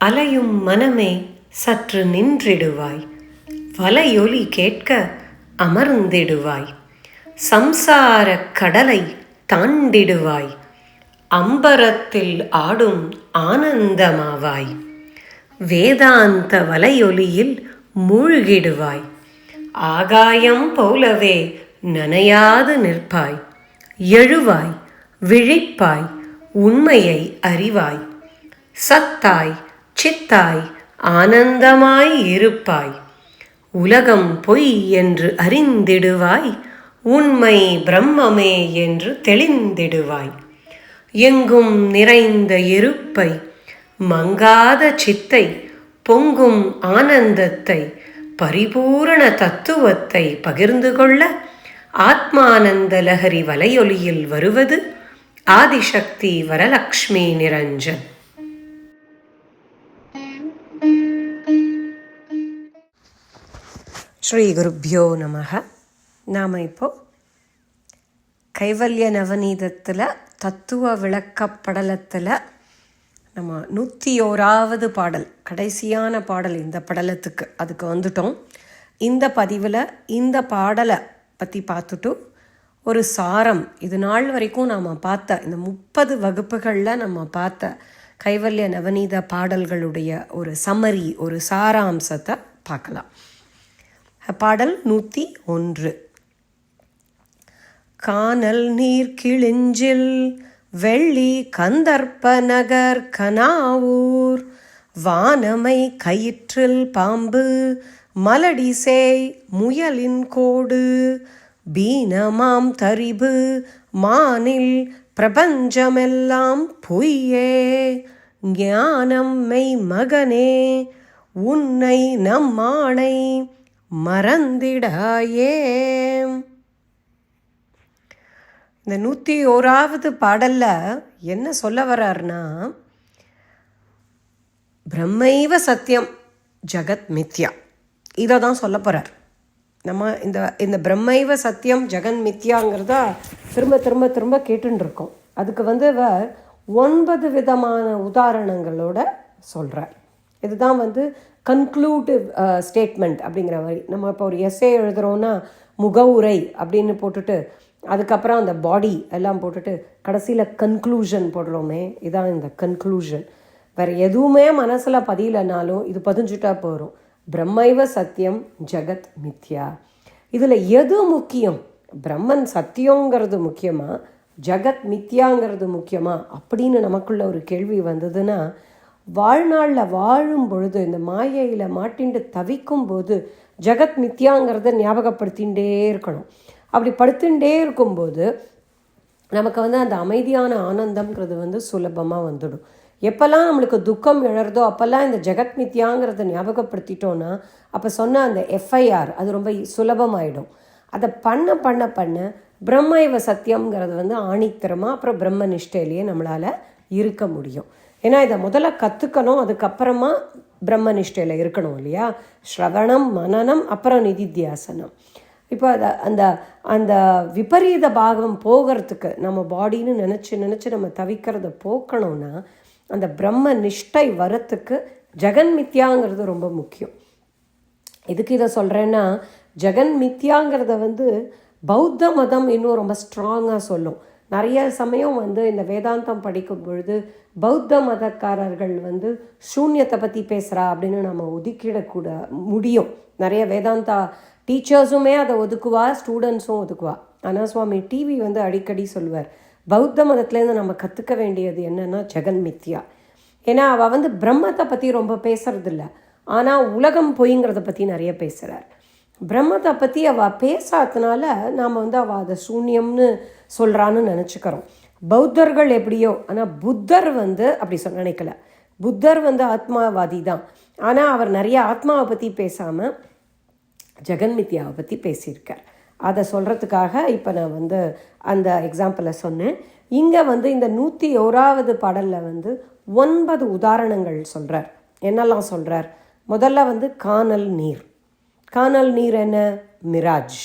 அலையும் மனமே சற்று நின்றிடுவாய், வலையொலி கேட்க அமர்ந்திடுவாய், சம்சாரக் கடலை தாண்டிடுவாய், அம்பரத்தில் ஆடும் ஆனந்தமாவாய், வேதாந்த வலையொலியில் மூழ்கிடுவாய், ஆகாயம் போலவே நனையாது நிற்பாய், எழுவாய், விழிப்பாய், உண்மையை அறிவாய், சத்தாய் சித்தாய் ஆனந்தமாய் இருப்பாய், உலகம் பொய் என்று அறிந்திடுவாய், உண்மை பிரம்மமே என்று தெளிந்திடுவாய், எங்கும் நிறைந்த இருப்பை, மங்காத சித்தை, பொங்கும் ஆனந்தத்தை, பரிபூரண தத்துவத்தை பகிர்ந்து கொள்ள ஆத்மானந்த லஹரி வலையொலியில் வருவது ஆதிசக்தி வரலக்ஷ்மி நிரஞ்சன். ஸ்ரீ குருப்யோ நமக. நாம் இப்போது கைவல்ய நவநீதத்தில் தத்துவ விளக்கப்படலத்தில் நம்ம 101வது பாடல், கடைசியான பாடல் இந்த படலத்துக்கு, அதுக்கு வந்துட்டோம். இந்த பதிவில் இந்த பாடலை பற்றி பார்த்துட்டு ஒரு சாரம், இது நாள் வரைக்கும் நாம் பார்த்த இந்த 30 வகுப்புகளில் நம்ம பார்த்த கைவல்ய நவநீத பாடல்களுடைய ஒரு சம்மரி, ஒரு சாராம்சத்தை பார்க்கலாம். பாடல் 101. கானல் நீர் கிழிஞ்சில் வெள்ளி கந்தர்ப்ப நகர் கனாவூர், வானமை கயிற்றில் பாம்பு மலடிசேய் முயலின் கோடு, பீனமாம் தரிபு மானில் பிரபஞ்சமெல்லாம் பொய்யே, ஞானம் மெய் மகனே உன்னை நம்மானை மறந்திடாயே. இந்த 101வது பாடல்ல என்ன சொல்ல வர்றாருன்னா, பிரம்மைவ சத்தியம் ஜகத் மித்யா, இதை தான் சொல்ல போகிறார். நம்ம இந்த பிரம்மைவ சத்தியம் ஜெகன் மித்யாங்கிறத திரும்ப திரும்ப திரும்ப கேட்டுருக்கோம். அதுக்கு 9 விதமான உதாரணங்களோட சொல்கிறார். இதுதான் கன்க்ளூட்டிவ் ஸ்டேட்மெண்ட் அப்படிங்கிற மாதிரி. நம்ம இப்போ ஒரு எஸ்ஸே எழுதுகிறோன்னா முகவுரை அப்படின்னு போட்டுட்டு அதுக்கப்புறம் அந்த பாடி எல்லாம் போட்டுட்டு கடைசியில் கன்க்ளூஷன் போடுறோமே, இதான் இந்த கன்க்ளூஷன். வேறு எதுவுமே மனசில் பதியலைனாலும் இது பதிஞ்சுட்டா போகிறோம். பிரம்மைவ சத்தியம் ஜெகத் மித்யா. இதில் எது முக்கியம்? பிரம்மன் சத்தியங்கிறது முக்கியமா, ஜெகத் மித்யாங்கிறது முக்கியமா அப்படின்னு நமக்குள்ள ஒரு கேள்வி வந்ததுன்னா, வாழ்நாளில் வாழும் பொழுது இந்த மாயையில் மாட்டிண்டு தவிக்கும் போது ஜெகத் மித்யாங்கிறத ஞாபகப்படுத்திகிட்டே இருக்கணும். அப்படி படுத்துட்டே இருக்கும்போது நமக்கு அந்த அமைதியான ஆனந்தம்ங்கிறது சுலபமாக வந்துடும். எப்போல்லாம் நம்மளுக்கு துக்கம் எழறதோ அப்போல்லாம் இந்த ஜெகத் மித்யாங்கிறத ஞாபகப்படுத்திட்டோன்னா அப்போ சொன்ன அந்த எஃப்ஐஆர் அது ரொம்ப சுலபமாயிடும். அதை பண்ண பண்ண பண்ண பிரம்மைவ சத்தியம்ங்கிறது ஆணித்தரமாக அப்புறம் பிரம்ம நிஷ்டையிலேயே நம்மளால் இருக்க முடியும். ஏன்னா இதை முதல்ல கற்றுக்கணும், அதுக்கப்புறமா பிரம்ம நிஷ்டையில் இருக்கணும் இல்லையா? ஸ்ரவணம், மனனம், அப்புறம் நிதித்தியாசனம். இப்போ அந்த அந்த விபரீத பாகம் போகிறதுக்கு நம்ம பாடின்னு நினச்சி நம்ம தவிக்கிறத போக்கணும்னா அந்த பிரம்ம நிஷ்டை வரத்துக்கு ஜெகன் மித்யாங்கிறது ரொம்ப முக்கியம். எதுக்கு இதை சொல்கிறேன்னா, ஜெகன் மித்யாங்கிறத பௌத்த மதம் இன்னும் ரொம்ப ஸ்ட்ராங்காக சொல்லும். நிறைய சமயம் இந்த வேதாந்தம் படிக்கும் பொழுது பௌத்த மதக்காரர்கள் சூன்யத்தை பற்றி பேசுகிறா அப்படின்னு நம்ம ஒதுக்கிடக்கூட முடியும். நிறைய வேதாந்தா டீச்சர்ஸுமே அதை ஒதுக்குவா, ஸ்டூடெண்ட்ஸும் ஒதுக்குவா. ஆனால் சுவாமி டிவி அடிக்கடி சொல்லுவார், பௌத்த மதத்துலேருந்து நம்ம கற்றுக்க வேண்டியது என்னென்னா ஜெகன் மித்யா. ஏன்னா அவள் பிரம்மத்தை பற்றி ரொம்ப பேசுறதில்ல, ஆனால் உலகம் பொய்ங்கிறத பற்றி நிறைய பேசுகிறார். பிரம்மத்தை பற்றி அவள் பேசாதனால நாம் அவள் அதை சூன்யம்னு சொல்கிறான்னு நினச்சிக்கிறோம். பௌத்தர்கள் எப்படியோ, ஆனால் புத்தர் அப்படி நினைக்கல. புத்தர் ஆத்மாவாதி தான், ஆனால் அவர் நிறைய ஆத்மாவை பற்றி பேசாமல் ஜெகன்மித்யாவை பற்றி பேசியிருக்கார். அதை சொல்கிறதுக்காக இப்போ நான் அந்த எக்ஸாம்பிளை சொன்னேன். இங்கே இந்த 101வது பாடலில் 9 உதாரணங்கள் சொல்கிறார். என்னெல்லாம் சொல்கிறார்? முதல்ல கானல் நீர். கானல் நீர் என்ன? மிராஜ்.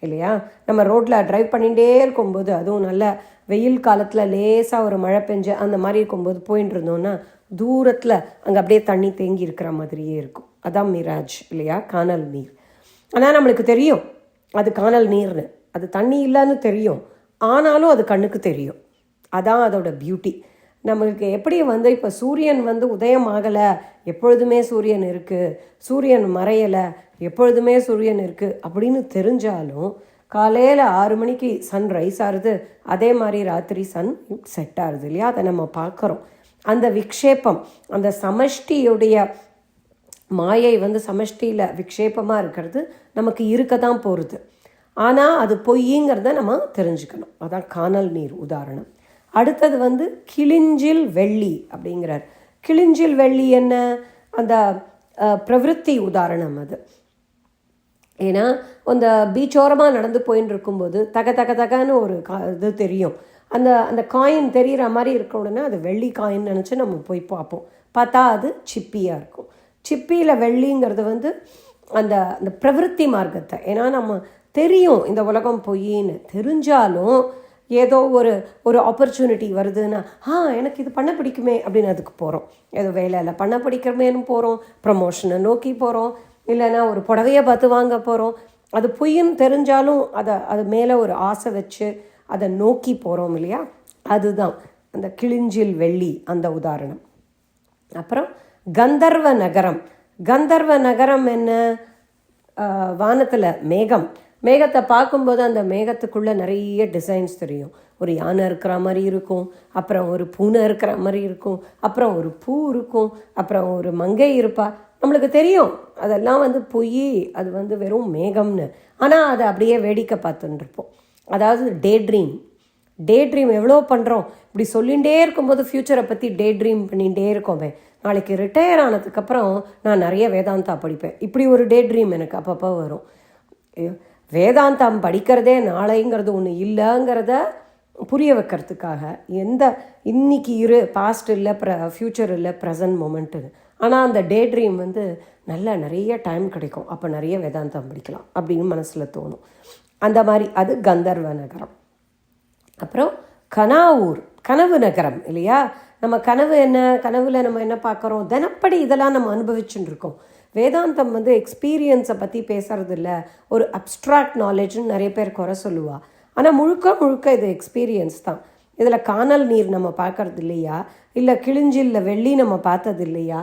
இல்லையா? நம்ம ரோட்டில் ட்ரைவ் பண்ணிகிட்டே இருக்கும்போது, அதுவும் நல்ல வெயில் காலத்தில் லேசாக ஒரு மழை பெஞ்சு அந்த மாதிரி இருக்கும்போது போயின்னு இருந்தோன்னா தூரத்தில் அங்கே அப்படியே தண்ணி தேங்கி இருக்கிற மாதிரியே இருக்கும். அதான் மிராஜ் இல்லையா, காணல் நீர். ஆனால் நம்மளுக்கு தெரியும் அது காணல் நீர்னு, அது தண்ணி இல்லைன்னு தெரியும், ஆனாலும் அது கண்ணுக்கு தெரியும். அதான் அதோட பியூட்டி. நம்மளுக்கு எப்படி இப்போ சூரியன் உதயம் ஆகலை, எப்பொழுதுமே சூரியன் இருக்குது, சூரியன் மறையலை, எப்பொழுதுமே சூரியன் இருக்குது அப்படின்னு தெரிஞ்சாலும் காலையில் 6 மணிக்கு சன்ரைஸ் ஆகுது, அதே மாதிரி ராத்திரி சன் செட் ஆகுது இல்லையா? அதை நம்ம பார்க்குறோம். அந்த விக்ஷேபம், அந்த சமஷ்டியுடைய மாயை சமஷ்டியில் விக்ஷேபமாக இருக்கிறது நமக்கு இருக்க தான் போகிறது. ஆனால் அது பொய்ங்கிறத நம்ம தெரிஞ்சுக்கணும். அதான் காணல் நீர் உதாரணம். அடுத்தது கிளிஞ்சில் வெள்ளி அப்படிங்கிறார். கிளிஞ்சில் வெள்ளி என்ன? அந்த பிரவருத்தி உதாரணம் அது. ஏன்னா அந்த பீச்சோரமாக நடந்து போயின்னு இருக்கும்போது தக தக தகன்னு ஒரு இது தெரியும். அந்த காயின் தெரிகிற மாதிரி இருக்க உடனே அது வெள்ளி காயின் நினச்சி நம்ம போய் பார்ப்போம். பார்த்தா அது சிப்பியாக இருக்கும். சிப்பியில் வெள்ளிங்கிறது அந்த அந்த பிரவருத்தி மார்க்கத்தை. ஏன்னா நம்ம தெரியும் இந்த உலகம் பொய்ன்னு தெரிஞ்சாலும் ஏதோ ஒரு ஆப்பர்ச்சுனிட்டி வருதுன்னா எனக்கு இது பண்ண பிடிக்குமே அப்படின்னு அதுக்கு போகிறோம். ஏதோ வேலையில் பண்ண பிடிக்கிறமேனு போகிறோம், ப்ரமோஷனை நோக்கி போகிறோம், இல்லைன்னா ஒரு புடவையை பார்த்து வாங்க போகிறோம். அது பொய்ன்னு தெரிஞ்சாலும் அது மேலே ஒரு ஆசை வச்சு அதை நோக்கி போகிறோம் இல்லையா? அதுதான் அந்த கிளிஞ்சில் வெள்ளி அந்த உதாரணம். அப்புறம் கந்தர்வ நகரம். கந்தர்வ நகரம் என்ன? வானத்தில் மேகத்தை பார்க்கும்போது அந்த மேகத்துக்குள்ளே நிறைய டிசைன்ஸ் தெரியும். ஒரு யானை இருக்கிற மாதிரி இருக்கும், அப்புறம் ஒரு பூனை இருக்கிற மாதிரி இருக்கும், அப்புறம் ஒரு பூ இருக்கும், அப்புறம் ஒரு மங்கை இருப்பா. நம்மளுக்கு தெரியும் அதெல்லாம் பொய், அது வெறும் மேகம்னு. ஆனால் அதை அப்படியே வேடிக்கை பார்த்துட்டு இருப்போம். அதாவது டே ட்ரீம் எவ்வளோ பண்ணுறோம். இப்படி சொல்லிகிட்டே இருக்கும்போது ஃப்யூச்சரை பற்றி டே ட்ரீம் பண்ணிகிட்டே இருக்கோமே. நாளைக்கு ரிட்டையர் ஆனதுக்கப்புறம் நான் நிறைய வேதாந்தா படிப்பேன், இப்படி ஒரு டே ட்ரீம் எனக்கு அப்பப்போ வரும். வேதாந்தம் படிக்கிறதே நாளைங்கிறது ஒன்று இல்லைங்கிறத புரிய வைக்கிறதுக்காக இன்னைக்கு பாஸ்ட் இல்லை, ஃப்யூச்சர் இல்லை, ப்ரெசன்ட் மொமெண்ட்டுன்னு. ஆனால் அந்த டே ட்ரீம் நிறைய டைம் கிடைக்கும், அப்போ நிறைய வேதாந்தம் படிக்கலாம் அப்படின்னு மனசில் தோணும். அந்த மாதிரி அது கந்தர்வ நகரம். அப்புறம் கனாவூர், கனவு நகரம் இல்லையா? நம்ம கனவு என்ன? கனவில் நம்ம என்ன பார்க்குறோம்? தினப்படி இதெல்லாம் நம்ம அனுபவிச்சுட்டு இருக்கோம். வேதாந்தம் எக்ஸ்பீரியன்ஸை பற்றி பேசுறது இல்லை, ஒரு அப்ட்ராக்ட் நாலேஜ்னு நிறைய பேர் குறை சொல்லுவா. ஆனால் முழுக்க இது எக்ஸ்பீரியன்ஸ் தான். இதில் காணல் நீர் நம்ம பார்க்கறது இல்லையா? இல்லை கிளிஞ்சில்ல வெள்ளி நம்ம பார்த்தது இல்லையா?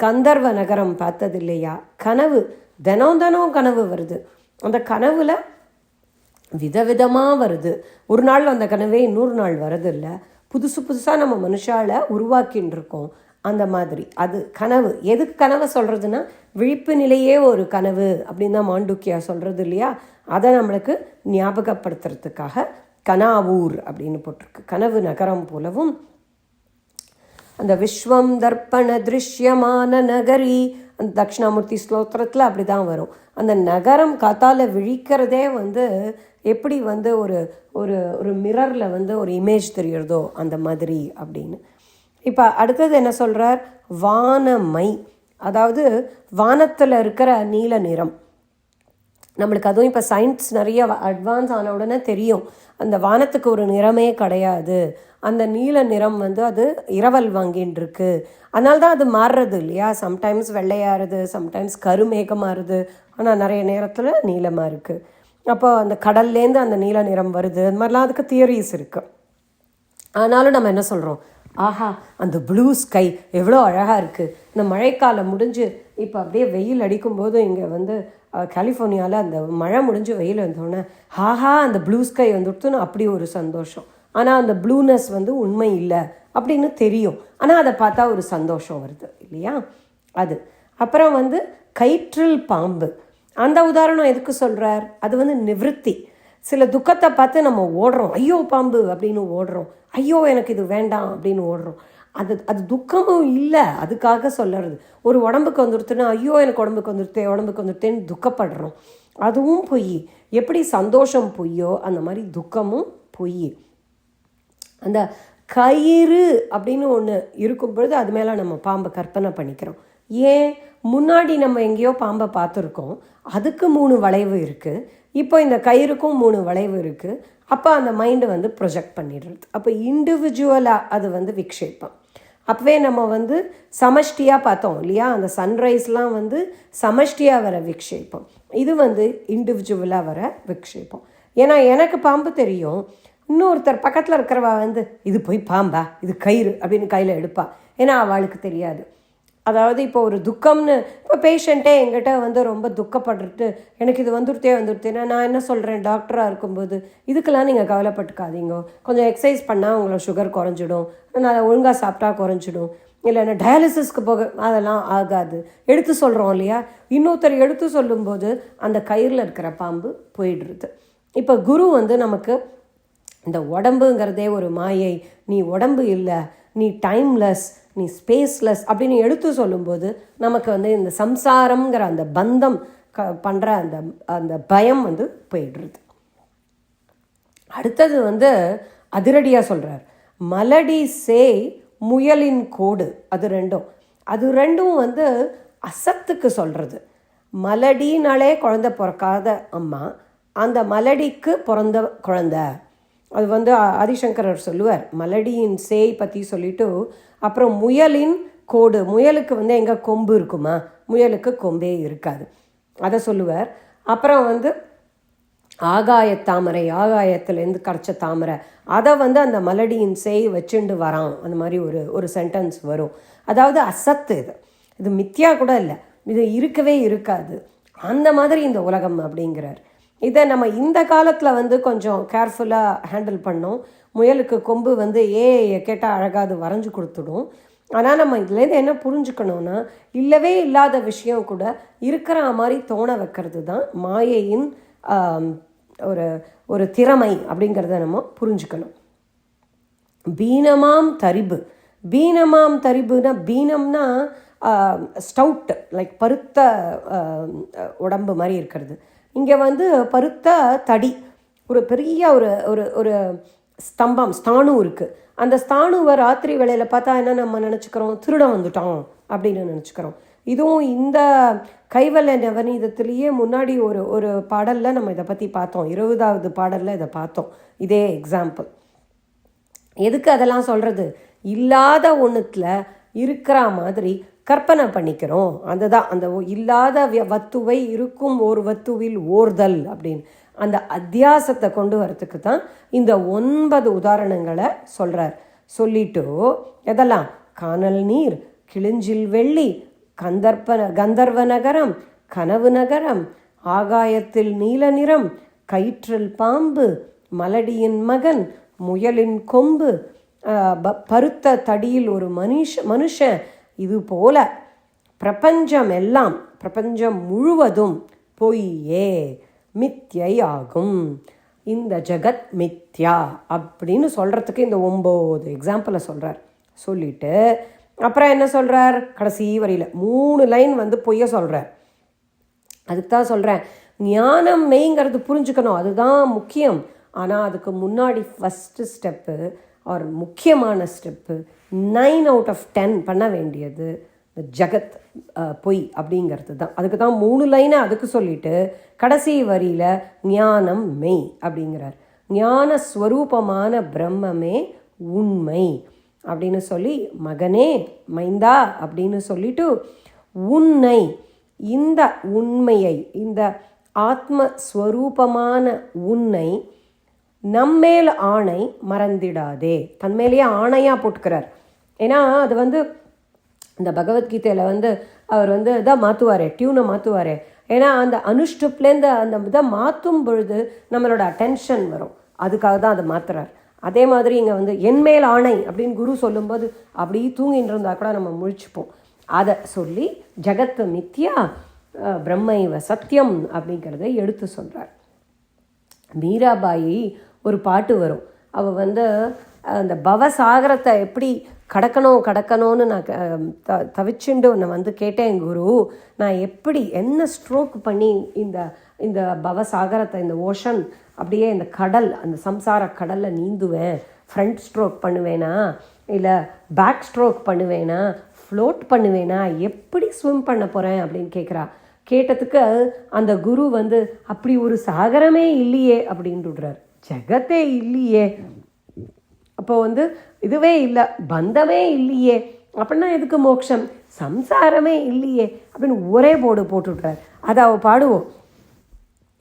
கந்தர்வ நகரம் பார்த்தது இல்லையா? கனவு தினம் கனவு வருது. அந்த கனவுல விதவிதமாக வருது. ஒரு நாள் அந்த கனவே இன்னொரு நாள் வரது இல்லை, புதுசாக நம்ம மனுஷால உருவாக்கின்னு இருக்கோம். அந்த மாதிரி அது கனவு. எதுக்கு கனவை சொல்கிறதுனா விழிப்பு நிலையே ஒரு கனவு அப்படின்னு தான் மாண்டூக்கியா சொல்கிறது இல்லையா? அதை நம்மளுக்கு ஞாபகப்படுத்துறதுக்காக கனாவூர் அப்படின்னு போட்டிருக்கு. கனவு நகரம் போலவும் அந்த விஸ்வம் தர்ப்பண திருஷ்யமான நகரி அந்த தட்சிணாமூர்த்தி ஸ்லோத்திரத்தில் அப்படி தான் வரும். அந்த நகரம் காத்தால் விழிக்கிறதே எப்படி ஒரு ஒரு ஒரு மிரரில் ஒரு இமேஜ் தெரிகிறதோ அந்த மாதிரி அப்படின்னு. இப்போ அடுத்தது என்ன சொல்கிறார்? வானமை, அதாவது வானத்தில் இருக்கிற நீல நிறம். நம்மளுக்கு அதுவும் இப்போ சயின்ஸ் நிறைய அட்வான்ஸ் ஆன உடனே தெரியும் அந்த வானத்துக்கு ஒரு நிறமே கிடையாது. அந்த நீல நிறம் அது இரவல் வாங்கின்னு இருக்கு. அதனால தான் அது மாறுறது இல்லையா? சம்டைம்ஸ் வெள்ளையாறுது, சம்டைம்ஸ் கருமேகமாறுது, ஆனால் நிறைய நேரத்தில் நீளமாக இருக்குது. அப்போ அந்த கடல்லேருந்து அந்த நீல நிறம் வருது. அது மாதிரிலாம் அதுக்கு தியரிஸ் இருக்குது. ஆனாலும் நம்ம என்ன சொல்கிறோம்? ஆஹா, அந்த ப்ளூ ஸ்கை எவ்வளோ அழகாக இருக்குது. இந்த மழைக்காலம் முடிஞ்சு இப்போ அப்படியே வெயில் அடிக்கும்போது இங்கே கலிஃபோர்னியாவில் அந்த மழை முடிஞ்சு வெயில் வந்தோடனே ஆஹா அந்த ப்ளூ ஸ்கை வந்துடுத்துன்னு அப்படி ஒரு சந்தோஷம். ஆனால் அந்த ப்ளூனஸ் உண்மை இல்லை அப்படின்னு தெரியும், ஆனால் அதை பார்த்தா ஒரு சந்தோஷம் வருது இல்லையா? அது அப்புறம் கயிற்றில் பாம்பு. அந்த உதாரணம் எதுக்கு சொல்கிறார்? அது நிவிருத்தி. சில துக்கத்தை பார்த்து நம்ம ஓடுறோம், ஐயோ பாம்பு அப்படின்னு ஓடுறோம், ஐயோ எனக்கு இது வேண்டாம் அப்படின்னு ஓடுறோம். அது துக்கமும் இல்லை, அதுக்காக சொல்லுறது. ஒரு உடம்புக்கு வந்துடுத்துன்னா ஐயோ எனக்கு உடம்புக்கு வந்துடுத்தேன்னு துக்கப்படுறோம், அதுவும் பொய். எப்படி சந்தோஷம் பொய்யோ அந்த மாதிரி துக்கமும் பொய். அந்த கயிறு அப்படின்னு ஒன்று இருக்கும் பொழுது அது மேலே நம்ம பாம்பை கற்பனை பண்ணிக்கிறோம். ஏன்? முன்னாடி நம்ம எங்கேயோ பாம்பை பார்த்துருக்கோம், அதுக்கு 3 வளைவு இருக்குது. இப்போ இந்த கயிறுக்கும் 3 வளைவு இருக்குது. அப்போ அந்த மைண்டு வந்து ப்ரொஜெக்ட் பண்ணிடுறது. அப்போ இண்டிவிஜுவலாக அது வந்து விக்ஷேபம். அப்போவே நம்ம வந்து சமஷ்டியாக பார்த்தோம் இல்லையா, அந்த சன்ரைஸ்லாம் வந்து சமஷ்டியாக வர விக்ஷேபம், இது வந்து இண்டிவிஜுவலாக வர விக்ஷேபம். ஏன்னா எனக்கு பாம்பு தெரியும், இன்னொருத்தர் பக்கத்தில் இருக்கிறவா வந்து இது போய் பாம்பா, இது கயிறு அப்படின்னு கையில் எடுப்பா. ஏன்னா அவளுக்கு தெரியாது. அதாவது இப்போ ஒரு துக்கம்னு, இப்போ பேஷண்ட்டே எங்கிட்ட வந்து ரொம்ப துக்கப்படுறது, எனக்கு இது வந்துடுத்தேன்னா நான் என்ன சொல்கிறேன், டாக்டராக இருக்கும்போது இதுக்கெல்லாம் நீங்கள் கவலைப்பட்டுக்காதீங்க, கொஞ்சம் எக்ஸசைஸ் பண்ணால் உங்களை சுகர் குறைஞ்சிடும், நான் ஒழுங்காக சாப்பிட்டா குறைஞ்சிடும், இல்லைன்னா டயாலிசிஸ்க்கு போக அதெல்லாம் ஆகாது எடுத்து சொல்கிறோம் இல்லையா. இன்னொருத்தர் எடுத்து சொல்லும்போது அந்த கயிறில் இருக்கிற பாம்பு போயிடுறது. இப்போ குரு வந்து நமக்கு இந்த உடம்புங்கிறதே ஒரு மாயை, நீ உடம்பு இல்லை, நீ டைம்லெஸ், நீ ஸ்பேஸ்லெஸ் அப்படின்னு எடுத்து சொல்லும்போது நமக்கு வந்து இந்த சம்சாரம்ங்கிற அந்த பந்தம் பண்ணுற அந்த அந்த பயம் வந்து போயிடுறது. அடுத்தது வந்து அதிரடியாக சொல்கிறார், மலடி சேய் முயலின் கோடு. அது ரெண்டும் வந்து அசத்துக்கு சொல்கிறது. மலடினாலே குழந்தை பிறக்காத அம்மா, அந்த மலடிக்கு பிறந்த குழந்தை. அது வந்து ஆதிசங்கரர் சொல்லுவார், மலடியின் சேய் பற்றி சொல்லிவிட்டு அப்புறம் முயலின் கோடு. முயலுக்கு வந்து எங்கே கொம்பு இருக்குமா, முயலுக்கு கொம்பே இருக்காது, அதை சொல்லுவார். அப்புறம் வந்து ஆகாயத்தாமரை, ஆகாயத்துலேருந்து கரைச்ச தாமரை, அதை வந்து அந்த மலடியின் சேய் வச்சுண்டு வரான், அந்த மாதிரி ஒரு சென்டென்ஸ் வரும். அதாவது அசத்து, இது மித்யா கூட இல்லை, இது இருக்கவே இருக்காது, அந்த மாதிரி இந்த உலகம் அப்படிங்கிறார். இதை நம்ம இந்த காலத்தில் வந்து கொஞ்சம் கேர்ஃபுல்லாக ஹேண்டில் பண்ணோம். முயலுக்கு கொம்பு வந்து கேட்டால் அழகாக அது வரைஞ்சி கொடுத்துடும். ஆனால் நம்ம இதுலேருந்து என்ன புரிஞ்சுக்கணுன்னா, இல்லவே இல்லாத விஷயம் கூட இருக்கிற மாதிரி தோண வைக்கிறது தான் மாயையின் ஒரு திறமை அப்படிங்கிறத நம்ம புரிஞ்சுக்கணும். பீனமாம் தரிபுனா பீனம்னா ஸ்டவுட், லைக் பருத்த உடம்பு மாதிரி இருக்கிறது. இங்கே வந்து பருத்த தடி, ஒரு பெரிய ஒரு ஸ்தம்பம், ஸ்தானு இருக்குது. அந்த ஸ்தானுவை ராத்திரி வேளையில் பார்த்தா என்ன நம்ம நினச்சிக்கிறோம், திருடம் வந்துட்டோம் அப்படின்னு நினச்சிக்கிறோம். இதுவும் இந்த கைவல்ய நவநீதத்திலேயே முன்னாடி ஒரு பாடலில் நம்ம இதை பற்றி பார்த்தோம், 20வது பாடலில் இதை பார்த்தோம், இதே எக்ஸாம்பிள். எதுக்கு அதெல்லாம் சொல்கிறது, இல்லாத ஒன்றுத்தில் இருக்கிற மாதிரி கற்பனை பண்ணிக்கிறோம். அதுதான் அந்த இல்லாத வத்துவை இருக்கும் ஒரு வத்துவில் ஓர்தல் அப்படின்னு அந்த அத்தியாசத்தை கொண்டு வரத்துக்கு தான் இந்த 9 உதாரணங்களை சொல்கிறார். சொல்லிட்டு எதெல்லாம், கானல் நீர், கிளிஞ்சில் வெள்ளி, கந்தர்வ நகரம், கனவு நகரம், ஆகாயத்தில் நீல நிறம், கயிற்றில் பாம்பு, மலடியின் மகன், முயலின் கொம்பு, பருத்த தடியில் ஒரு மனுஷன், இது போல பிரபஞ்சம் முழுவதும் பொய்யே, மித்யை ஆகும். இந்த ஜகத் மித்யா அப்படின்னு சொல்கிறதுக்கு இந்த 9 எக்ஸாம்பிளை சொல்கிறார். சொல்லிவிட்டு அப்புறம் என்ன சொல்கிறார், கடைசி வரியில் 3 லைன் வந்து பொய்ய சொல்கிறார். அதுக்கு தான் சொல்கிறேன், ஞானம் மெய்ங்கிறது புரிஞ்சுக்கணும், அதுதான் முக்கியம். ஆனால் அதுக்கு முன்னாடி ஃபஸ்ட்டு ஸ்டெப்பு, ஒரு முக்கியமான ஸ்டெப்பு, 9 out of 10 பண்ண வேண்டியது ஜகத் பொய் அப்படிங்கிறது தான். அதுக்கு தான் 3 லைனை அதுக்கு சொல்லிட்டு கடைசி வரியில் ஞானம் மெய் அப்படிங்கிறார். ஞான ஸ்வரூபமான பிரம்மமே உண்மை அப்படின்னு சொல்லி, மகனே மைந்தா அப்படின்னு சொல்லிட்டு, உன்னை, இந்த உண்மையை, இந்த ஆத்மஸ்வரூபமான உன்னை நம்மேல் ஆணை மறந்திடாதே. தன்மேலேயே ஆணையாக போட்டுக்கிறார். ஏன்னா அது வந்து இந்த பகவத்கீதையில் வந்து அவர் வந்து இதை மாற்றுவார், டியூனை மாற்றுவார். ஏன்னா அந்த அனுஷ்டுப்லேருந்து அந்த இதை மாற்றும் பொழுது நம்மளோட அட்டென்ஷன் வரும், அதுக்காக தான் அதை மாற்றுறார். அதே மாதிரி இங்கே வந்து என்மேல் ஆணை அப்படின்னு குரு சொல்லும்போது அப்படி தூங்கின்னு இருந்தால் கூட நம்ம முழிச்சுப்போம். அதை சொல்லி ஜகத்து மித்யா பிரம்மைவ சத்தியம் அப்படிங்கிறத எடுத்து சொல்கிறார். மீராபாயி ஒரு பாட்டு வரும், அவள் வந்து அந்த பவசாகரத்தை எப்படி கடக்கணும்னு நான் தவிச்சுண்டு நான் வந்து கேட்டேன், குரு நான் எப்படி என்ன ஸ்ட்ரோக் பண்ணி இந்த பவசாகரத்தை, இந்த ஓஷன் அப்படியே இந்த கடல், அந்த சம்சார கடலில் நீந்துவேன், ஃப்ரண்ட் ஸ்ட்ரோக் பண்ணுவேனா இல்லை பேக் ஸ்ட்ரோக் பண்ணுவேனா, ஃப்ளோட் பண்ணுவேனா, எப்படி ஸ்விம் பண்ண போகிறேன் அப்படின்னு கேட்குறா. கேட்டதுக்கு அந்த குரு வந்து அப்படி ஒரு சாகரமே இல்லையே அப்படின்னு விடுறார். ஜெகத்தே இல்லையே, அப்போ வந்து இதுவே இல்லை, பந்தமே இல்லையே, அப்படின்னா எதுக்கு மோட்சம், சம்சாரமே இல்லையே அப்படின்னு ஒரே போடு போட்டுவிட்றார். அதை அவள் பாடுவோம்.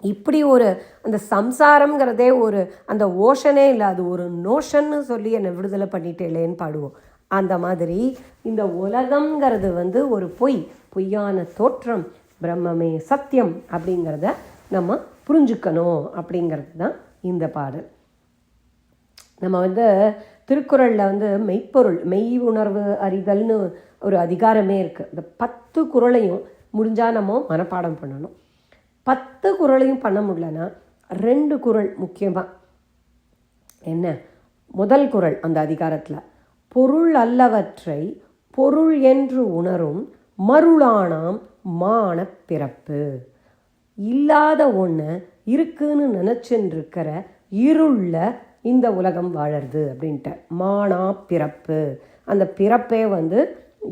இப்படி ஒரு அந்த சம்சாரம்ங்கிறதே ஒரு அந்த ஓஷனே இல்லை, அது ஒரு நோஷன்னு சொல்லி என்னை விடுதலை பண்ணிட்டேலேன்னு பாடுவோம். அந்த மாதிரி இந்த உலகம்ங்கிறது வந்து ஒரு பொய்யான தோற்றம், பிரம்மமே சத்தியம் அப்படிங்கிறத நம்ம புரிஞ்சுக்கணும் அப்படிங்கிறது தான் இந்த பாடல். நம்ம வந்து திருக்குறளில் வந்து மெய்ப்பொருள், மெய் உணர்வு அறிதல்னு ஒரு அதிகாரமே இருக்குது. இந்த 10 குறளையும் முடிஞ்சால் நம்ம மனப்பாடம் பண்ணணும். 10 குறளையும் பண்ண முடியலன்னா 2 குறள் முக்கியமாக என்ன, முதல் குறள் அந்த அதிகாரத்தில், பொருள் அல்லவற்றை பொருள் என்று உணரும் மருளானாம் மான பிறப்பு. இல்லாத ஒன்று இருக்குன்னு நினச்சின்னு இருளில் இந்த உலகம் வாழறது அப்படின்ட்டு மானா பிறப்பு. அந்த பிறப்பே வந்து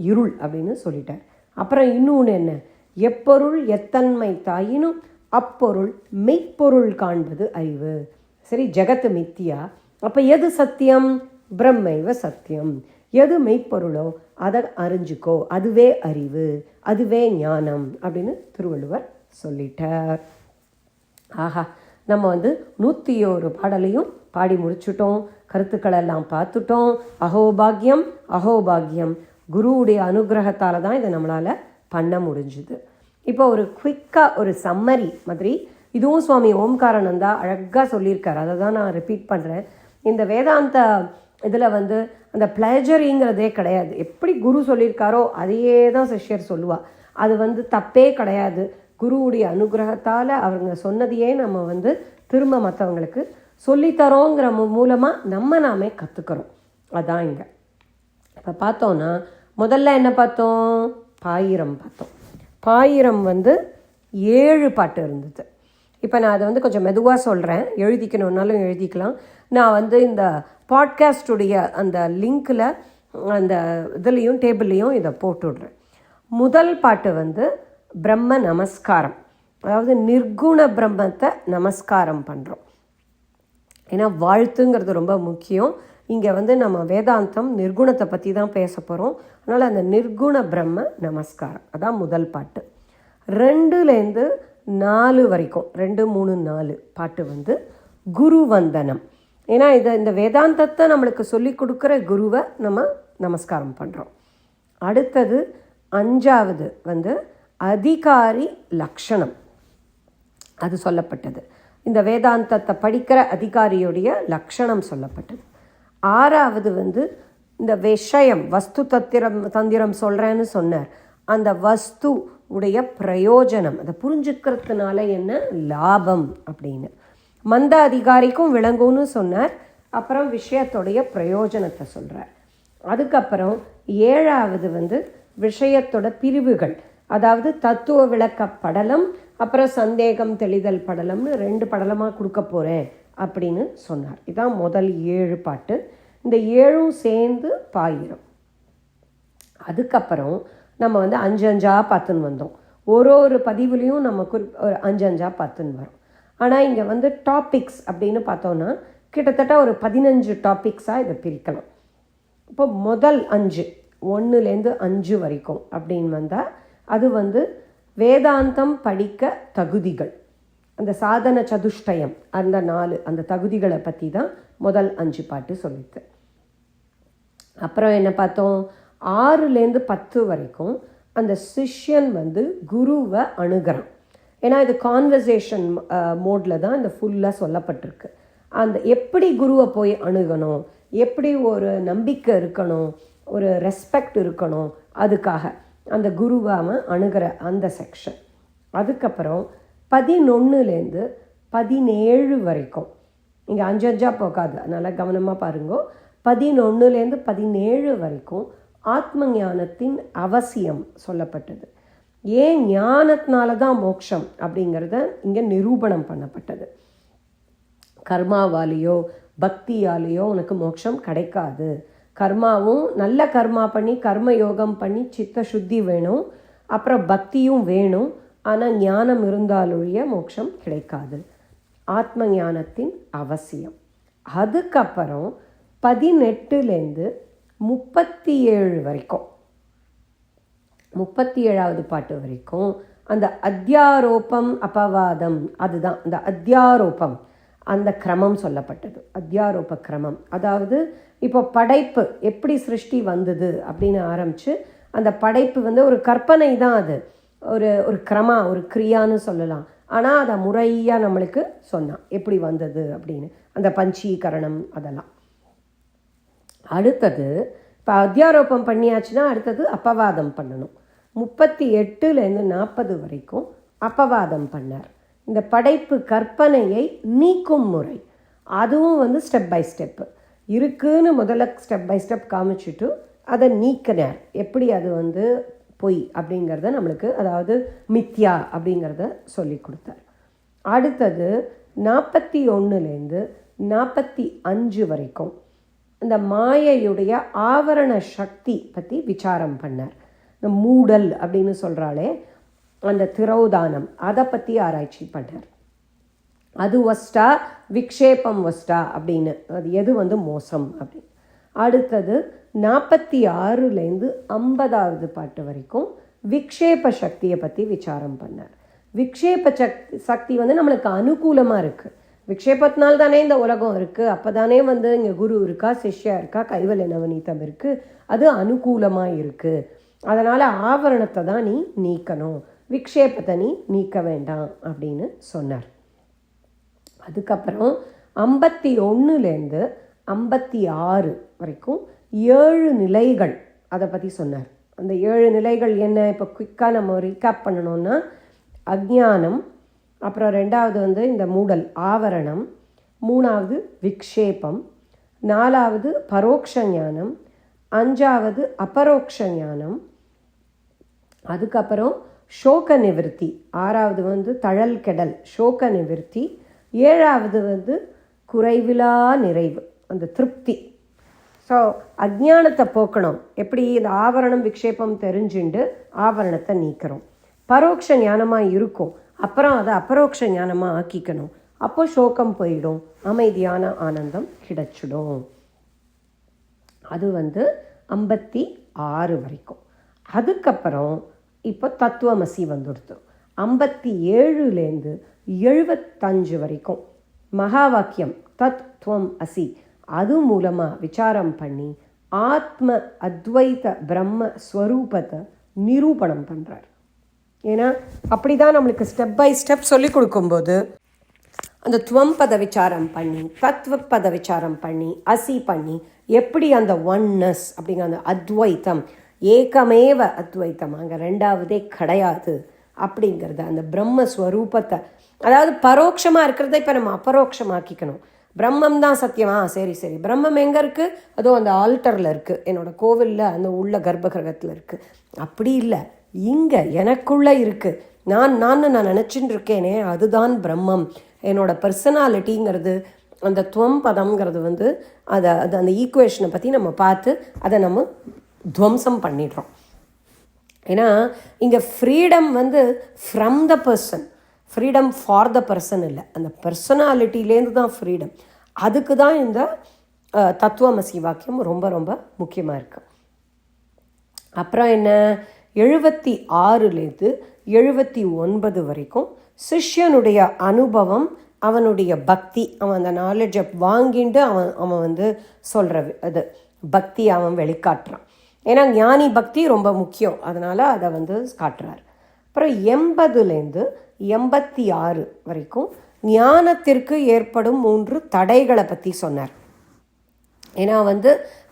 இருள் அப்படின்னு சொல்லிட்டார். அப்புறம் இன்னொன்று என்ன, எப்பொருள் எத்தன்மை தாயினும் அப்பொருள் மெய்ப்பொருள் காண்பது அறிவு. சரி, ஜெகத்து மித்தியா, அப்போ எது சத்தியம், பிரம்மைவ சத்தியம். எது மெய்ப்பொருளோ அதை அறிஞ்சுக்கோ, அதுவே அறிவு, அதுவே ஞானம் அப்படின்னு திருவள்ளுவர் சொல்லிட்டார். ஆஹா, நம்ம வந்து 101 பாடலையும் பாடி முடிச்சுட்டோம், கருத்துக்களெல்லாம் பார்த்துட்டோம். அகோபாகியம் அகோபாகியம், குருவுடைய அனுகிரகத்தால் தான் இதை நம்மளால் பண்ண முடிஞ்சுது. இப்போ ஒரு குயிக்காக ஒரு சம்மரி மாதிரி இதுவும் சுவாமி ஓம்காரானந்தா அழகாக சொல்லியிருக்கார். அதை தான் நான் ரிப்பீட் பண்ணுறேன். இந்த வேதாந்த இதில் வந்து அந்த பிளேஜரிங்கிறதே கிடையாது. எப்படி குரு சொல்லியிருக்காரோ அதையே தான் சிஷ்யர் சொல்லுவாள். அது வந்து தப்பே கிடையாது. குருவுடைய அனுகிரகத்தால் அவங்க சொன்னதையே நம்ம வந்து திரும்ப மற்றவங்களுக்கு சொல்லித்தரோங்கிற மூலமாக நாமே கற்றுக்கிறோம். அதான் இங்கே இப்போ பார்த்தோன்னா முதல்ல என்ன பார்த்தோம், பாயிரம் பார்த்தோம். பாயிரம் வந்து 7 பாட்டு இருந்தது. இப்போ நான் அதை வந்து கொஞ்சம் மெதுவாக சொல்கிறேன், எழுதிக்கணுன்னாலும் எழுதிக்கலாம். நான் வந்து இந்த பாட்காஸ்டுடைய அந்த லிங்க்கில் அந்த இதுலேயும் டேபிள்லேயும் இதை போட்டுவிட்றேன். முதல் பாட்டு வந்து பிரம்ம நமஸ்காரம், அதாவது நிர்குண பிரம்மத்தை நமஸ்காரம் பண்ணுறோம். ஏன்னா வாழ்த்துங்கிறது ரொம்ப முக்கியம். இங்கே வந்து நம்ம வேதாந்தம் நிர்குணத்தை பற்றி தான் பேச போகிறோம். அதனால் அந்த நிர்குண பிரம்ம நமஸ்காரம் அதான் முதல் பாட்டு. 2லேருந்து 4 வரைக்கும் 2, 3, 4 பாட்டு வந்து குரு வந்தனம். ஏன்னா இந்த வேதாந்தத்தை நம்மளுக்கு சொல்லி கொடுக்குற குருவை நம்ம நமஸ்காரம் பண்ணுறோம். அடுத்தது 5வது வந்து அதிகாரி லக்ஷணம், அது சொல்லப்பட்டது. இந்த வேதாந்தத்தை படிக்கிற அதிகாரியுடைய லக்ஷணம் சொல்லப்பட்டது. 6வது வந்து இந்த விஷயம் வஸ்து தந்திரம் சொல்கிறேன்னு சொன்னார். அந்த வஸ்து உடைய பிரயோஜனம், அதை புரிஞ்சுக்கிறதுனால என்ன லாபம் அப்படின்னு மந்த அதிகாரிக்கும் விளங்கும்னு சொன்னார். அப்புறம் விஷயத்துடைய பிரயோஜனத்தை சொல்கிறார். அதுக்கப்புறம் 7வது வந்து விஷயத்தோட பிரிவுகள், அதாவது தத்துவ விளக்க படலம், அப்புறம் சந்தேகம் தெளிதல் படலம்னு 2 படலமாக கொடுக்க போகிறேன் அப்படின்னு சொன்னார். இதான் முதல் 7 பாட்டு. இந்த 7ம் சேர்ந்து பாயிரம். அதுக்கப்புறம் நம்ம வந்து 5 10 வந்தோம். ஒரு பதிவுலேயும் நமக்கு ஒரு 5 10 வரும். ஆனால் இங்கே வந்து டாபிக்ஸ் அப்படின்னு பார்த்தோன்னா கிட்டத்தட்ட ஒரு 15 டாபிக்ஸாக இதை பிரிக்கலாம். இப்போ முதல் 5, 1லேருந்து 5 வரைக்கும் அப்படின்னு வந்தால் அது வந்து வேதாந்தம் படிக்க தகுதிகள், அந்த சாதன சதுஷ்டயம், அந்த 4 அந்த தகுதிகளை பற்றி தான் முதல் 5 பாட்டு சொல்லிட்டு. அப்புறம் என்ன பார்த்தோம், 6லேருந்து 10 வரைக்கும் அந்த சிஷ்யன் வந்து குருவை அணுகிறான். ஏன்னா இது கான்வர்சேஷன் மோடில் தான் இந்த ஃபுல்லாக சொல்லப்பட்டிருக்கு. அந்த எப்படி குருவை போய் அணுகணும், எப்படி ஒரு நம்பிக்கை இருக்கணும், ஒரு ரெஸ்பெக்ட் இருக்கணும், அதுக்காக அந்த குருவாம அணுகிற அந்த செக்ஷன். அதுக்கப்புறம் 11லேருந்து 17 வரைக்கும், இங்கே 5 போகாது, அதனால் கவனமாக பாருங்க. 11லேருந்து 17 வரைக்கும் ஆத்ம ஞானத்தின் அவசியம் சொல்லப்பட்டது. ஏன் ஞானத்தினால தான் மோட்சம் அப்படிங்கிறத இங்கே நிரூபணம் பண்ணப்பட்டது. கர்மாவாலேயோ பக்தியாலேயோ உனக்கு மோட்சம் கிடைக்காது. கர்மாவும் நல்ல கர்மா பண்ணி கர்ம யோகம் பண்ணி சித்த சுத்தி வேணும், அப்புறம் பக்தியும் வேணும். ஆனால் ஞானம் இருந்தாலொழிய மோட்சம் கிடைக்காது. ஆத்ம ஞானத்தின் அவசியம். அதுக்கப்புறம் 18லேருந்து 37 வரைக்கும், 37வது பாட்டு வரைக்கும் அந்த அத்தியாரோபம் அபவாதம், அதுதான் அந்த அத்தியாரோபம், அந்த கிரமம் சொல்லப்பட்டது. அத்தியாரோப கிரமம், அதாவது இப்போ படைப்பு எப்படி சிருஷ்டி வந்தது அப்படின்னு ஆரம்பித்து, அந்த படைப்பு ஒரு கற்பனை தான், அது ஒரு கிரமா, ஒரு கிரியான்னு சொல்லலாம். ஆனால் அதை முறையாக நம்மளுக்கு சொன்னான் எப்படி வந்தது அப்படின்னு, அந்த பஞ்சீகரணம் அதெல்லாம். அடுத்தது இப்போ அத்தியாரோபம் பண்ணியாச்சுன்னா அடுத்தது அப்பவாதம் பண்ணணும். 38லேருந்து 40 வரைக்கும் அப்பவாதம் பண்ணார். இந்த படைப்பு கற்பனையை நீக்கும் முறை, அதுவும் ஸ்டெப் பை ஸ்டெப்பு இருக்குன்னு முதல்ல ஸ்டெப் பை ஸ்டெப் காமிச்சிட்டு அதை நீக்கினார். எப்படி அது பொய் அப்படிங்கிறத நம்மளுக்கு, அதாவது மித்யா அப்படிங்கிறத சொல்லி கொடுத்தார். அடுத்தது 41லேருந்து 45 வரைக்கும் இந்த மாயையுடைய ஆவரண சக்தி பற்றி விசாரம் பண்ணார். இந்த மூடல் அப்படின்னு சொல்கிறாளே, அந்த திரோதானம், அதை பற்றி ஆராய்ச்சி பண்ணார். அது வஸ்டா விக்ஷேபம் வஸ்டா அப்படின்னு, அது எது மோசம் அப்படின்னு. அடுத்தது 46லேருந்து 50வது பாட்டு வரைக்கும் விக்ஷேப சக்தியை பற்றி விசாரம் பண்ணார். விக்ஷேப சக்தி நம்மளுக்கு அனுகூலமாக இருக்குது. விக்ஷேபத்தினால் தானே இந்த உலகம் இருக்குது. அப்போ தானே இங்கே குரு இருக்கா, சிஷ்யா இருக்கா, கைவல்ய நவநீதம் இருக்குது. அது அனுகூலமாக இருக்குது. அதனால் ஆவரணத்தை தான் நீ நீக்கணும், விக்ஷேபத்தை நீ நீக்க வேண்டாம் அப்படின்னு சொன்னார். அதுக்கப்புறம் 51லேருந்து 56 வரைக்கும் 7 நிலைகள் அதை பற்றி சொன்னார். அந்த 7 நிலைகள் என்ன, இப்போ குயிக்காக நம்ம ரீகேப் பண்ணணும்னா, அஜ்ஞானம், அப்புறம் 2வது இந்த மூடல் ஆவரணம், 3வது விக்ஷேபம், 4வது பரோக்ஷ ஞானம், 5வது அபரோக்ஷ ஞானம், அதுக்கப்புறம் சோக நிவர்த்தி, 6வது தழல் கெடல் சோக நிவர்த்தி, 7வது குறைவிலா நிறைவு, அந்த திருப்தி. ஸோ அஜ்ஞானத்தை போக்கணும். எப்படி இந்த ஆவரணம் விக்ஷேபம் தெரிஞ்சுண்டு ஆவரணத்தை நீக்கிறோம். பரோட்ச ஞானமாக இருக்கும், அப்புறம் அதை அபரோக்ஷ ஞானமாக ஆக்கிக்கணும். அப்போ சோகம் போயிடும், அமைதியான ஆனந்தம் கிடைச்சிடும். அது 56 வரைக்கும். அதுக்கப்புறம் இப்போ தத்துவமசி வந்துடுத்து. 57லேருந்து 75 வரைக்கும் மகா வாக்கியம் தத் துவம் அசி, அது மூலமாக விசாரம் பண்ணி ஆத்ம அத்வைத பிரம்ம ஸ்வரூபத்தை நிரூபணம் பண்ணுறார். ஏன்னா அப்படி தான் நம்மளுக்கு ஸ்டெப் பை ஸ்டெப் சொல்லி கொடுக்கும்போது அந்த துவம் பத விசாரம் பண்ணி, தத்துவ பத விசாரம் பண்ணி, அசி பண்ணி, எப்படி அந்த ஒன்னஸ் அப்படிங்கிற அந்த அத்வைத்தம், ஏகமேவ அத்வைத்தம், அங்கே 2வதே கிடையாது அப்படிங்கிறத, அந்த பிரம்மஸ்வரூபத்தை, அதாவது பரோட்சமாக இருக்கிறத இப்போ நம்ம அபரோக்ஷமாக்கிக்கணும். பிரம்மம் தான் சத்தியமா, சரி சரி, பிரம்மம் எங்கே இருக்குது, அதுவும் அந்த ஆல்டரில் இருக்குது, என்னோடய கோவிலில் அந்த உள்ள கர்ப்பகிரகத்தில் இருக்குது. அப்படி இல்லை, இங்கே எனக்குள்ளே இருக்குது, நான் நினச்சின்னு இருக்கேனே அதுதான் பிரம்மம். என்னோடய பர்சனாலிட்டிங்கிறது அந்த துவம் பதம்ங்கிறது அதை அந்த ஈக்குவேஷனை பற்றி நம்ம பார்த்து அதை நம்ம துவம்சம் பண்ணிடுறோம். ஏன்னா இங்கே freedom from the person, freedom for the person இல்லை, அந்த பர்சனாலிட்டிலேருந்து தான் ஃப்ரீடம். அதுக்கு தான் இந்த தத்துவமசி வாக்கியம் ரொம்ப ரொம்ப முக்கியமாக இருக்குது. அப்புறம் என்ன, 76லேருந்து 79 வரைக்கும் சிஷ்யனுடைய அனுபவம், அவனுடைய பக்தி, அவன் அந்த நாலேஜை வாங்கிட்டு அவன் சொல்கிற அது பக்தி அவன் வெளிக்காட்டுறான். ஏன்னா ஞானி பக்தி ரொம்ப முக்கியம், அதனால் அதை காட்டுறார். அப்புறம் 80லேருந்து 86 வரைக்கும் ஞானத்திற்கு ஏற்படும் 3 தடைகளை பற்றி சொன்னார். ஏன்னா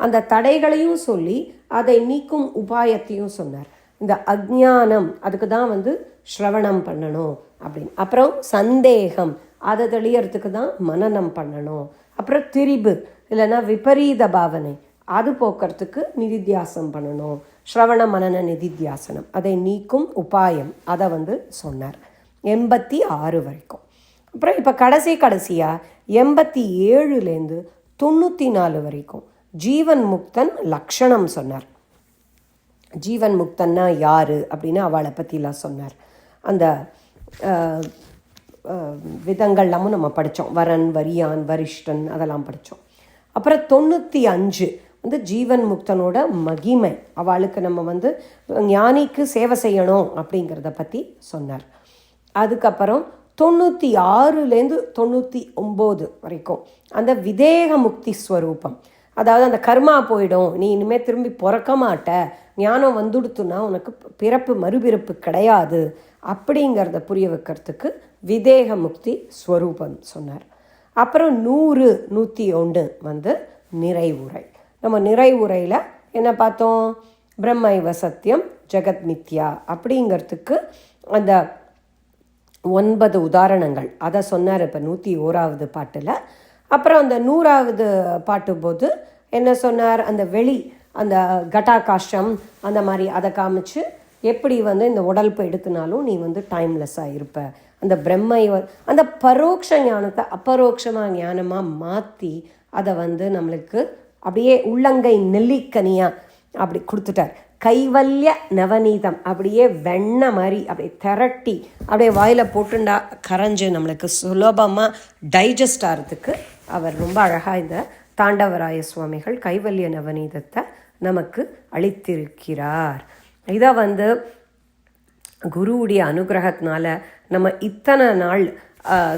அந்த தடைகளையும் சொல்லி அதை நீக்கும் உபாயத்தையும் சொன்னார். இந்த அஜ்ஞானம், அதுக்கு தான் ஸ்ரவணம் பண்ணணும் அப்படின்னு. அப்புறம் சந்தேகம், அதை தெளியறதுக்கு தான் மனனம் பண்ணணும். அப்புறம் திரிபு இல்லைன்னா விபரீத பாவனை, அது போக்குறதுக்கு நிதித்தியாசம் பண்ணணும். ஸ்ரவண மனன நிதித்தியாசனம், அதை நீக்கும் உபாயம், அதை சொன்னார் 86 வரைக்கும். அப்புறம் இப்போ கடைசியாக 87லேருந்து 94 வரைக்கும் ஜீவன் முக்தன் லக்ஷணம் சொன்னார். ஜீவன் முக்தன்னா யார் அப்படின்னு அவளை பற்றிலாம் சொன்னார். அந்த விதங்கள்லாமும் நம்ம படித்தோம். வரன், வரியான், வரிஷ்டன் அதெல்லாம் படித்தோம். அப்புறம் 95 வந்து ஜீவன் முக்தனோட மகிமை, அவளுக்கு நம்ம ஞானிக்கு சேவை செய்யணும் அப்படிங்கிறத பற்றி சொன்னார். அதுக்கப்புறம் 96லேருந்து 99 வரைக்கும் அந்த விதேக முக்தி ஸ்வரூபம், அதாவது அந்த கர்மா போயிடும், நீ இனிமேல் திரும்பி பிறக்க மாட்ட, ஞானம் வந்துடுத்துனா உனக்கு பிறப்பு மறுபிறப்பு கிடையாது அப்படிங்கிறத புரிய வைக்கிறதுக்கு விதேக முக்தி ஸ்வரூபம் சொன்னார். அப்புறம் 100, 101 நிறைவுரை. நம்ம நிறைவுரையில் என்ன பார்த்தோம்? பிரம்மைவ சத்தியம் ஜெகத் மித்யா அப்படிங்கிறதுக்கு அந்த 9 உதாரணங்கள் அதை சொன்னார் இப்போ 101வது பாட்டில். அப்புறம் அந்த 100வது பாட்டு போது என்ன சொன்னார்? அந்த அந்த கட்டாகாஷ்டம் அந்த மாதிரி அதை காமிச்சு எப்படி இந்த உடல்பை எடுத்துனாலும் நீ டைம்லெஸ்ஸாக இருப்ப. அந்த அந்த பரோட்ச ஞானத்தை அபரோக்ஷமாக ஞானமாக மாற்றி அதை நம்மளுக்கு அப்படியே உள்ளங்கை நெல்லிக்கனியாக அப்படி கொடுத்துட்டார். கைவல்ய நவநீதம் அப்படியே வெண்ணெய் மாதிரி அப்படியே திரட்டி அப்படியே வாயில் போட்டுண்டா கரைஞ்சு நம்மளுக்கு சுலபமாக டைஜஸ்ட் ஆகிறதுக்கு அவர் ரொம்ப அழகாக இந்த தாண்டவராய சுவாமிகள் கைவல்ய நவநீதத்தை நமக்கு அளித்திருக்கிறார். இதை குருவுடைய அனுகிரகத்தினால நம்ம இத்தனை நாள்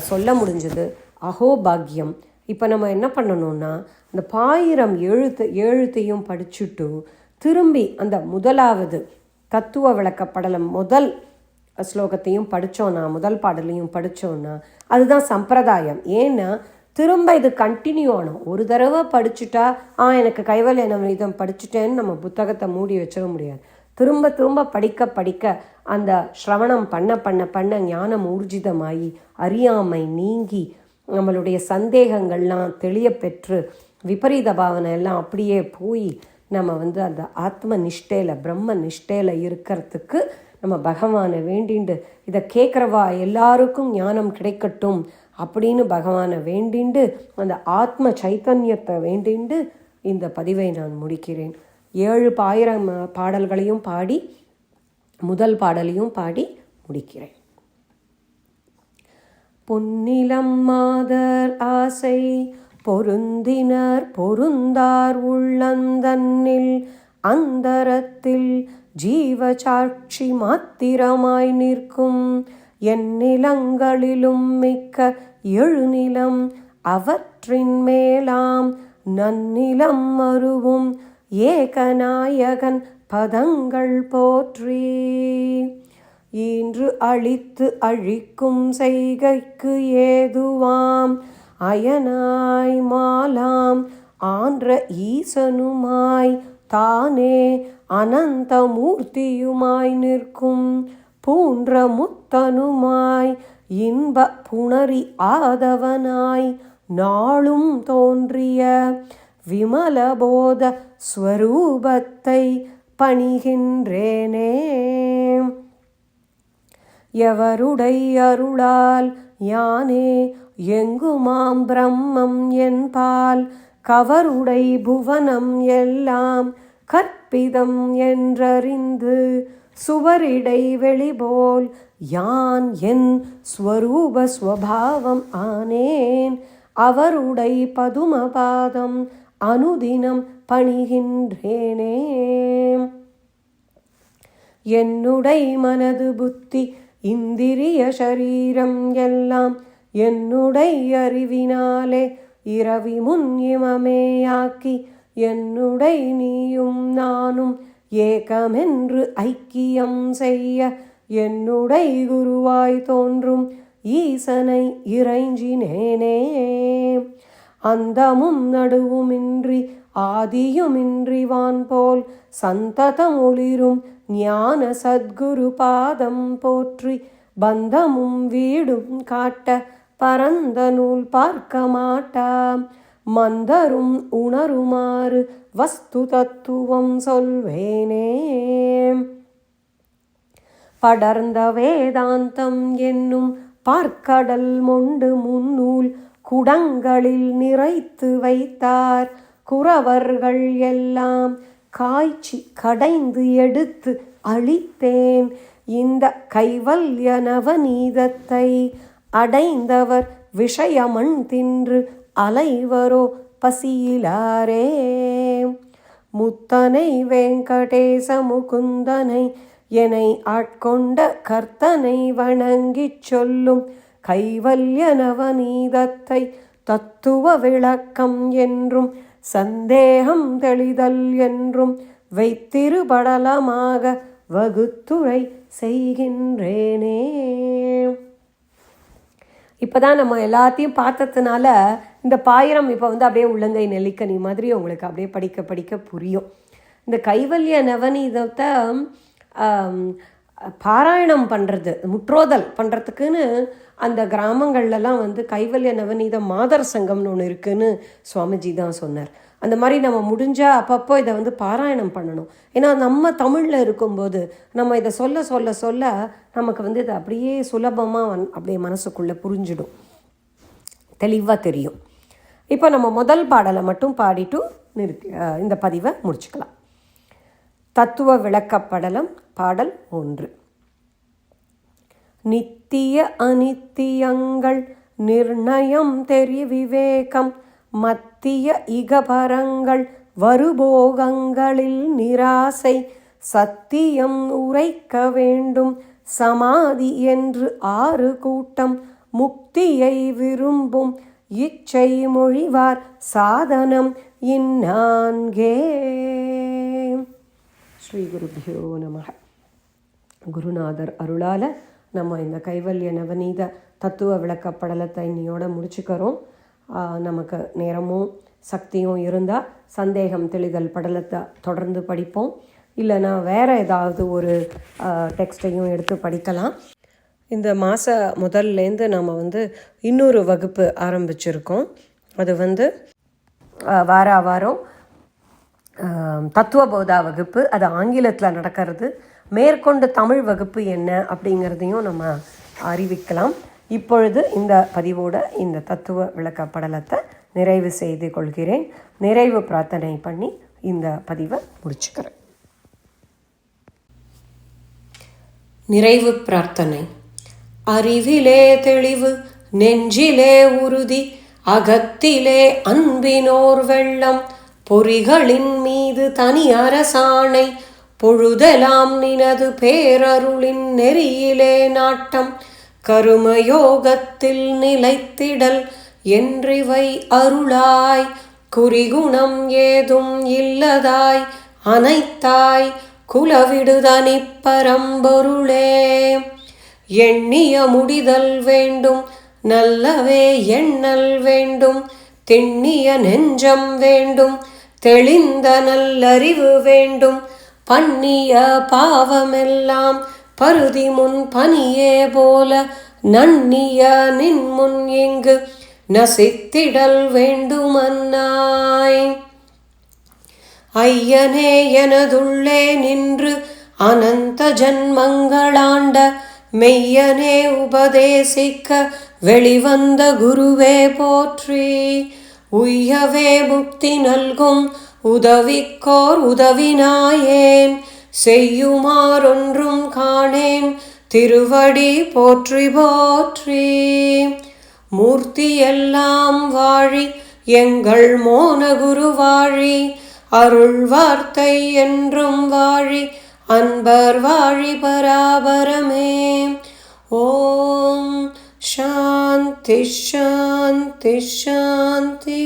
சொல்ல முடிஞ்சது. அஹோபாகியம். இப்போ நம்ம என்ன பண்ணணும்னா இந்த 1000 எழுத்தையும் படிச்சுட்டு திரும்பி அந்த முதலாவது தத்துவ விளக்கப்படலம் முதல் ஸ்லோகத்தையும் படித்தோன்னா, முதல் பாடலையும் படித்தோன்னா அதுதான் சம்பிரதாயம். ஏன்னா திரும்ப இது கண்டினியூ ஆகணும். ஒரு தடவை படிச்சுட்டா எனக்கு கைவல்ய நவநீதம் படிச்சுட்டேன்னு நம்ம புத்தகத்தை மூடி வச்சிட முடியாது. திரும்ப திரும்ப படிக்க படிக்க அந்த ஸ்ரவணம் பண்ண ஞானம் ஊர்ஜிதமாகி அறியாமை நீங்கி நம்மளுடைய சந்தேகங்கள்லாம் தெளிய பெற்று விபரீத பாவனை எல்லாம் அப்படியே போய் நம்ம அந்த ஆத்ம நிஷ்டையில் பிரம்ம நிஷ்டையில் இருக்கிறதுக்கு நம்ம பகவானை வேண்டிண்டு, இதை கேட்குறவா எல்லாருக்கும் ஞானம் கிடைக்கட்டும் அப்படின்னு பகவானை வேண்டிண்டு அந்த ஆத்ம சைத்தன்யத்தை வேண்டிண்டு இந்த பதிவை நான் முடிக்கிறேன். 7,000 பாடல்களையும் பாடி முதல் பாடலையும் பாடி முடிக்கிறேன். பொன்னிலம் மாதர் ஆசை பொருந்தினர் பொருந்தார் உள்ளந்தன்னில் அந்தரத்தில் ஜீவசாட்சி மாத்திரமாய் நிற்கும் எந்நிலங்களிலும் மிக்க எழுநிலம் அவற்றின் மேலாம் நன்னிலம் மருவும் ஏகநாயகன் பதங்கள் போற்றி. இன்று அழித்து அழிக்கும் செய்கைக்கு ஏதுவாம் அயனாய் மாலாம் ஆன்ற ஈசனுமாய் தானே அனந்த மூர்த்தியுமாய் நிற்கும் பூன்ற முத்தனுமாய் இன்ப புணரி ஆதவனாய் நாளும் தோன்றிய விமலபோத ஸ்வரூபத்தை பணிகின்றேனே. எவருடை அருளால் யானே எங்குமாம் பிரம்மம் என்பால் கவருடை புவனம் எல்லாம் கற்பிதம் என்றறிந்து சுவரிடை வெளிபோல் யான் என் ஸ்வரூப ஸ்வபாவம் ஆனேன் அவருடை பதுமபாதம் அனுதினம் பணிகின்றேனே. என்னுடை மனது புத்தி இந்திரிய சரீரம் எல்லாம் என்னுடை அறிவினாலே இரவி முன் இமமேயாக்கி என்னுடை நீயும் நானும் ஏகமென்று ஐக்கியம் செய்ய என்னுடை குருவாய் தோன்றும் ஈசனை இறைஞ்சினேனே. அந்தமும் நடுவுமின்றி ஆதியுமின்றி வான் போல் சந்ததம் ஒளிரும் ஞான சத்குரு பாதம் போற்றி பந்தமும் வீடும் காட்ட பரந்த நூல் பார்க்க மாட்டா மந்தரும் உணருமாறு வஸ்து தத்துவம் சொல்வேனே. படர்ந்த வேதாந்தம் என்னும் பார்க்கடல் மொண்டு முன்னூல் குடங்களில் நிறைத்து வைத்தார் குறவர்கள் எல்லாம் காய்ச்சி கடைந்து எடுத்து அழித்தேன் இந்த கைவல்ய நவநீதத்தை அடைந்தவர் விஷயமண் தின்று அலைவரோ பசியிலாரே. முத்தனை வெங்கடேச முகுந்தனை என்னை ஆட்கொண்ட கர்த்தனை வணங்கிச் சொல்லும் கைவல்ய நவநீதத்தை தத்துவ விளக்கம் என்றும் சந்தேகம் தெளிதல் என்றும் வைத்திருபடலமாக வகுத்துரை செய்கின்றேனே. இப்போதான் நம்ம எல்லாத்தையும் பார்த்ததுனால இந்த பாயிரம் இப்போ அப்படியே உள்ளங்கை நெல்லிக்கனி மாதிரி உங்களுக்கு அப்படியே படிக்க படிக்க புரியும். இந்த கைவல்ய நவநீதத்தை பாராயணம் பண்ணுறது, முற்றோதல் பண்ணுறதுக்குன்னு அந்த கிராமங்கள்லாம் கைவல்ய நவநீத மாதர் சங்கம்னு ஒன்று இருக்குதுன்னு சுவாமிஜி தான் சொன்னார். அந்த மாதிரி நம்ம முடிஞ்சால் அப்பப்போ இதை பாராயணம் பண்ணணும். ஏன்னா நம்ம தமிழில் இருக்கும்போது நம்ம இதை சொல்ல சொல்ல சொல்ல நமக்கு இதை அப்படியே சுலபமாக அப்படியே மனசுக்குள்ளே புரிஞ்சிடும், தெளிவாக தெரியும். இப்போ நம்ம முதல் பாடலை மட்டும் பாடிட்டு இந்த பதிவை முடிச்சுக்கலாம். தத்துவ விளக்கப்படலம் பாடல் 1. நித்திய அனித்தியங்கள் நிர்ணயம் தெரி விவேகம் மத்திய இகபரங்கள் வருபோகங்களில் நிராசை சத்தியம் உரைக்க வேண்டும் சமாதி என்று 6 கூட்டம் முக்தியை விரும்பும் இச்சை மொழிவார் சாதனம் இந்நான்கே. ஸ்ரீ குருபியோ நமக. குருநாதர் அருளால் நம்ம இந்த கைவல்ய நவநீத தத்துவ விளக்கப்படலத்தை இன்னையோட முடிச்சுக்கிறோம். நமக்கு நேரமும் சக்தியும் இருந்தால் சந்தேகம் தெளிதல் படலத்தை தொடர்ந்து படிப்போம். இல்லைனா வேறு ஏதாவது ஒரு டெக்ஸ்டையும் எடுத்து படிக்கலாம். இந்த முதல்லேருந்து நாம் இன்னொரு வகுப்பு ஆரம்பிச்சிருக்கோம். அது வாரம் தத்துவபோதா வகுப்பு. அது ஆங்கிலத்தில் நடக்கிறது. மேற்கொண்டு தமிழ் வகுப்பு என்ன அப்படிங்கிறதையும் நம்ம அறிவிக்கலாம். இப்பொழுது இந்த பதிவோட இந்த தத்துவ விளக்கப்படலத்தை நிறைவு செய்து கொள்கிறேன். நிறைவு பிரார்த்தனை பண்ணி இந்த பதிவை முடிச்சுக்கிறேன். நிறைவு பிரார்த்தனை. அறிவிலே தெளிவு, நெஞ்சிலே உறுதி, அகத்திலே அன்பினோர் வெள்ளம், பொறிகளின் மீது தனி அரசாணை, பொழுதெல்லாம் நினது பேரருளின் நெறியிலே நாட்டம், கருமயோகத்தில் நிலைத்திடல் என்றிவை அருளாய், குறிகுணம் ஏதும் இல்லதாய் அனைத்தாய் குலவிடுதனி பரம்பொருளே. எண்ணிய முடிதல் வேண்டும், நல்லவே எண்ணல் வேண்டும், திண்ணிய நெஞ்சம் வேண்டும், தெளிந்த நல்லறிவு வேண்டும், பண்ணிய பாவமெல்லாம் பருதி முன் பனியே போல நன்னிய நின்முன் இங்கு நசித்திடல் வேண்டுமன்னாய். ஐயனே எனதுள்ளே நின்று அனந்த ஜன்மங்களாண்ட மெய்யனே உபதேசிக்க வெளிவந்த குருவே போற்றி. உய்யவே முக்தி நல்கும் உதவிக்கோர் உதவினாயேன், செய்யுமாறொன்றும் காணேன் திருவடி போற்றி போற்றி. மூர்த்தி எல்லாம் வாழி எங்கள் மோனகுரு வாழி, அருள் வார்த்தை என்றும் வாழி அன்பர் வாழி பராபரமே. ஓம் சாந்தி சாந்தி சாந்தி.